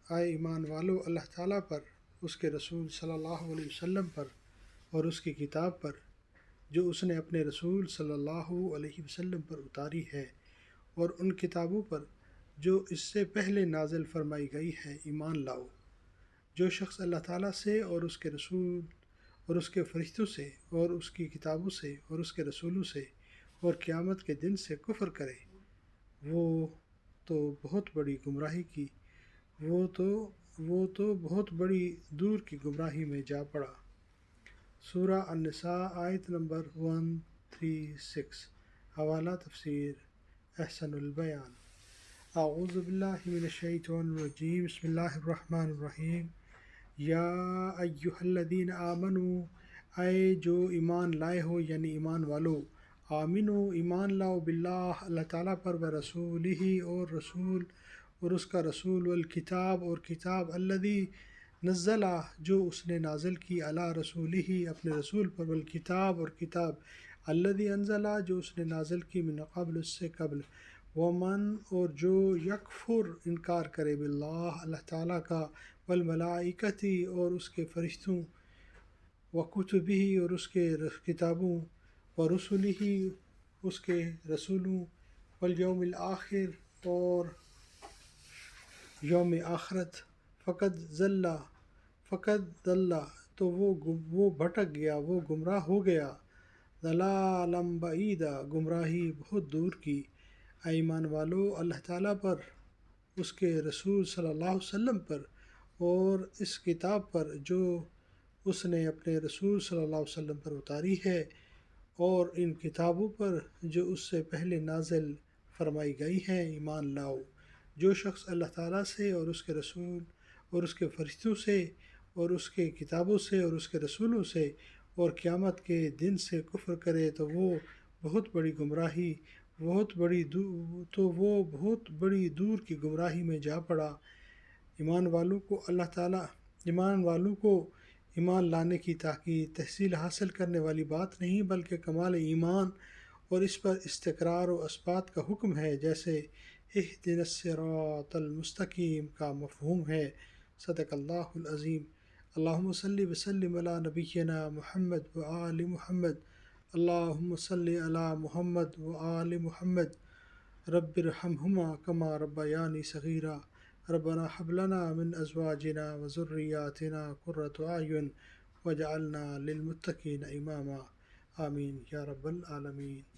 آئے ایمان والو اللہ تعالیٰ پر، اس کے رسول صلی اللہ علیہ وسلم پر اور اس کی کتاب پر جو اس نے اپنے رسول صلی اللہ علیہ وسلم پر اتاری ہے، اور ان کتابوں پر جو اس سے پہلے نازل فرمائی گئی ہے ایمان لاؤ۔ جو شخص اللہ تعالیٰ سے اور اس کے رسول اور اس کے فرشتوں سے اور اس کی کتابوں سے اور اس کے رسولوں سے اور قیامت کے دن سے کفر کرے، وہ تو بہت بڑی گمراہی کی وہ تو بہت بڑی دور کی گمراہی میں جا پڑا۔ سورہ النساء آیت نمبر 136۔ حوالہ تفسیر احسن البیان۔ اعوذ باللہ من الشیطان الرجیم، بسم اللہ الرحمن الرحیم۔ یا ایہا الذین آمنوا، اے جو ایمان لائے ہو یعنی ایمان والو، آمنو ایمان لاؤ باللہ اللہ تعالیٰ پر، ورسولہ اور رسول اور اس کا رسول، والکتاب اور کتاب، الذی نزلہ جو اس نے نازل کی، علی رسولہ اپنے رسول پر، والکتاب اور کتاب، الذی انزلہ جو اس نے نازل کی، من قبل اس سے قبل، ومن اور جو یکفر انکار کرے، باللہ اللہ تعالیٰ کا، والملائکۃ اور اس کے فرشتوں، وکتبہ اور اس کے کتابوں، ورسلہ اس کے رسولوں، والیوم الآخر اور یوم آخرت، فقد ضل تو وہ بھٹک گیا، وہ گمراہ ہو گیا، ضلالا بعیدا گمراہی بہت دور کی۔ اے ایمان والو اللہ تعالیٰ پر، اس کے رسول صلی اللہ علیہ وسلم پر اور اس کتاب پر جو اس نے اپنے رسول صلی اللہ علیہ وسلم پر اتاری ہے، اور ان کتابوں پر جو اس سے پہلے نازل فرمائی گئی ہیں، ایمان لاؤ۔ جو شخص اللہ تعالیٰ سے اور اس کے رسول اور اس کے فرشتوں سے اور اس کے کتابوں سے اور اس کے رسولوں سے اور قیامت کے دن سے کفر کرے تو وہ بہت بڑی دور کی گمراہی میں جا پڑا۔ ایمان والوں کو ایمان لانے کی تاکید تحصیل حاصل کرنے والی بات نہیں، بلکہ کمال ایمان اور اس پر استقرار و اثبات کا حکم ہے، جیسے اہدنا الصراط المستقیم کا مفہوم ہے۔ صدق اللہ العظیم۔ اللہم صلی وسلم علی نبینا محمد وآل محمد۔ اللہم صلی علی محمد وآل محمد۔ رب ارحمہما کما ربیانی صغیرا۔ ربنا ہب لنا من ازواجنا وذریاتنا قرۃ اعین واجعلنا للمتقین اماما۔ آمین یا رب العالمین۔